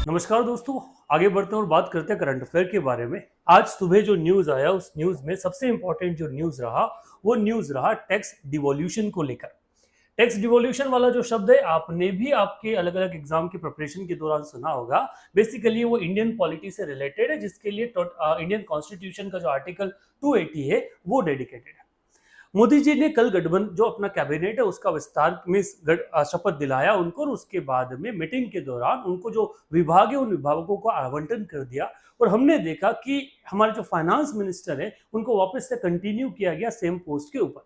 नमस्कार दोस्तों, आगे बढ़ते हैं और बात करते हैं करंट अफेयर के बारे में। आज सुबह जो न्यूज आया उस न्यूज में सबसे इंपॉर्टेंट जो न्यूज रहा वो न्यूज रहा टैक्स डिवोल्यूशन को लेकर। टैक्स डिवोल्यूशन वाला जो शब्द है आपने भी आपके अलग अलग एग्जाम की प्रिपरेशन के दौरान सुना होगा। बेसिकली वो इंडियन पॉलिटी से रिलेटेड है, जिसके लिए इंडियन कॉन्स्टिट्यूशन का जो आर्टिकल 280 है वो डेडिकेटेड है। मोदी जी ने कल गठबंधन जो अपना कैबिनेट है उसका विस्तार में शपथ दिलाया उनको, और उसके बाद में मीटिंग के दौरान उनको जो विभाग है उन विभागों को आवंटन कर दिया। और हमने देखा कि हमारे जो फाइनेंस मिनिस्टर है उनको वापस से कंटिन्यू किया गया सेम पोस्ट के ऊपर।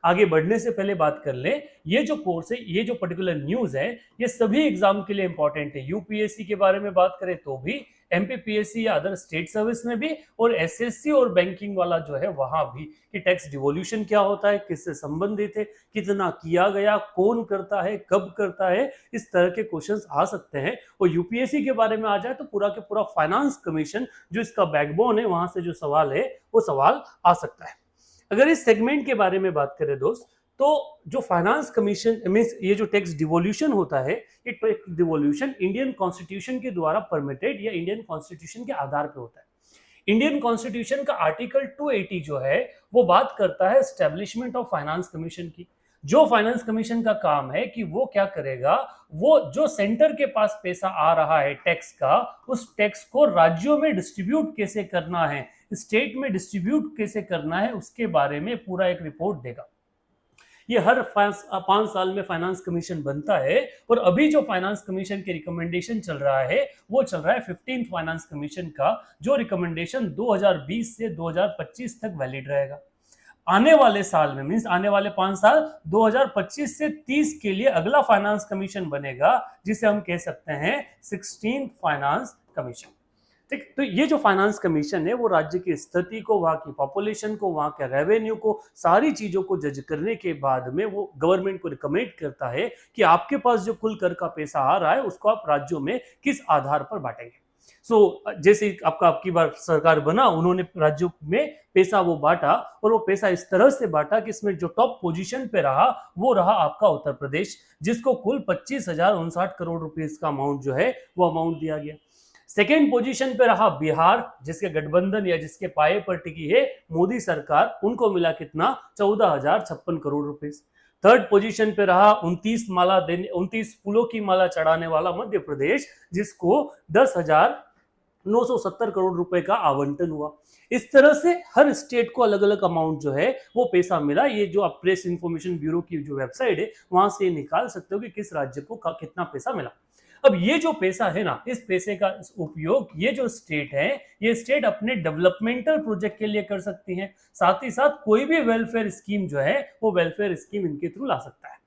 आगे बढ़ने से पहले बात कर लें, ये जो कोर्स है, ये जो पर्टिकुलर न्यूज है, ये सभी एग्जाम के लिए इंपॉर्टेंट है। यूपीएससी के बारे में बात करें तो भी, एमपीपीएससी या अदर स्टेट सर्विस में भी, और एसएससी और बैंकिंग वाला जो है वहां भी, कि टैक्स डिवोल्यूशन क्या होता है, किससे संबंधित है, कितना किया गया, कौन करता है, कब करता है, इस तरह के क्वेश्चंस आ सकते हैं। और यूपीएससी के बारे में आ जाए तो पूरा के पूरा फाइनेंस कमीशन जो इसका बैकबोन है, वहां से जो सवाल है वो सवाल आ सकता है। अगर इस सेगमेंट के बारे में बात करें दोस्त, तो जो फाइनेंस कमीशन मींस ये जो टैक्स डिवोल्यूशन होता है, ये टैक्स डिवोल्यूशन इंडियन कॉन्स्टिट्यूशन के द्वारा परमिटेड या इंडियन कॉन्स्टिट्यूशन के आधार पर होता है। इंडियन कॉन्स्टिट्यूशन का आर्टिकल 280 जो है वो बात करता है एस्टेब्लिशमेंट ऑफ फाइनेंस कमीशन की। जो फाइनेंस कमीशन का काम है कि वो क्या करेगा, वो जो सेंटर के पास पैसा आ रहा है टैक्स का, उस टैक्स को राज्यों में डिस्ट्रीब्यूट कैसे करना है, स्टेट में डिस्ट्रीब्यूट कैसे करना है, उसके बारे में पूरा एक रिपोर्ट देगा। ये हर 5 साल में फाइनेंस कमीशन बनता है, और अभी जो फाइनेंस कमीशन के रिकमेंडेशन चल रहा है वो चल रहा है 15th फाइनेंस कमीशन का, जो रिकमेंडेशन 2020 से 2025 तक वैलिड रहेगा। आने वाले साल में मींस आने वाले 5 साल 2025 से 30 के लिए अगला फाइनेंस कमीशन बनेगा, जिसे हम कह सकते हैं 16th फाइनेंस कमीशन। ठीक, तो ये जो फाइनेंस कमीशन है वो राज्य की स्थिति को, वहां की पॉपुलेशन को, वहां के रेवेन्यू को, सारी चीजों को जज करने के बाद में वो गवर्नमेंट को रिकमेंड करता है कि आपके पास जो कुल कर का पैसा आ रहा है उसको आप राज्यों में किस आधार पर बांटेंगे। जैसे आपकी बार सरकार बना, उन्होंने राज्यों में पैसा वो बांटा, और वो पैसा इस तरह से बांटा कि इसमें जो टॉप पोजीशन पे रहा वो रहा आपका उत्तर प्रदेश, जिसको कुल 25,059 करोड़ रुपए का अमाउंट जो है वो अमाउंट दिया गया। सेकेंड पोजीशन पे रहा बिहार, जिसके गठबंधन या जिसके पाए पर टिकी है मोदी सरकार, उनको मिला कितना, 14,056 करोड़ रुपए। थर्ड पोजीशन पे रहा 29 फूलों की माला चढ़ाने वाला मध्य प्रदेश, जिसको 10,970 करोड़ रुपए का आवंटन हुआ। इस तरह से हर स्टेट को अलग अलग अमाउंट जो है वो पैसा मिला। ये जो आप प्रेस इंफॉर्मेशन ब्यूरो की जो वेबसाइट है वहां से निकाल सकते हो कि किस राज्य को कितना पैसा मिला। अब ये जो पैसा है ना, इस पैसे का उपयोग ये जो स्टेट है, ये स्टेट अपने डेवलपमेंटल प्रोजेक्ट के लिए कर सकती हैं। साथ ही साथ कोई भी वेलफेयर स्कीम जो है वो वेलफेयर स्कीम इनके थ्रू ला सकता है।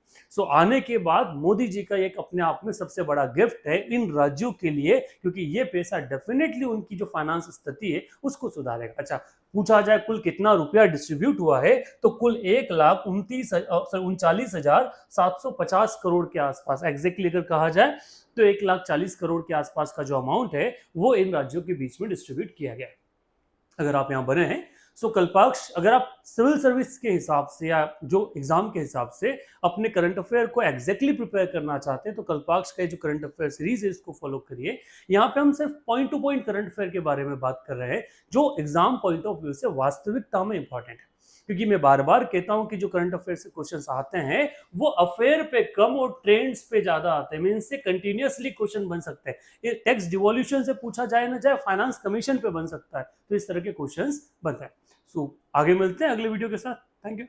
आने के बाद मोदी जी का एक अपने आप में सबसे बड़ा गिफ्ट है इन राज्यों के लिए, क्योंकि ये पैसा डेफिनेटली उनकी जो फाइनेंस स्थिति है उसको सुधारेगा। अच्छा, पूछा जाए कुल कितना रुपया डिस्ट्रीब्यूट हुआ है, तो कुल 1,39,750 करोड़ के आसपास, एग्जैक्टली अगर कहा जाए तो 1,40,00,000 करोड़ के आसपास का जो अमाउंट है वो इन राज्यों के बीच में डिस्ट्रीब्यूट किया गया है। अगर आप यहाँ बने हैं, कल्पाक्ष, अगर आप सिविल सर्विस के हिसाब से या जो एग्जाम के हिसाब से अपने करंट अफेयर को एग्जैक्टली प्रिपेयर करना चाहते हैं, तो कल्पाक्ष का जो करंट अफेयर सीरीज है इसको फॉलो करिए। यहाँ पे हम सिर्फ point two point current affair के बारे में बात कर रहे हैं, जो एग्जाम पॉइंट ऑफ व्यू से वास्तविकता में इंपॉर्टेंट है। क्योंकि मैं बार बार कहता हूं कि जो करंट अफेयर से क्वेश्चंस आते हैं वो अफेयर पे कम और ट्रेंड्स पे ज्यादा आते हैं। मींस से कंटिन्यूअसली क्वेश्चन बन सकते हैं। ये टैक्स डिवोल्यूशन से पूछा जाए ना जाए, फाइनेंस कमीशन पे बन सकता है, तो इस तरह के क्वेश्चंस बनते हैं। आगे मिलते हैं अगले वीडियो के साथ। Thank you.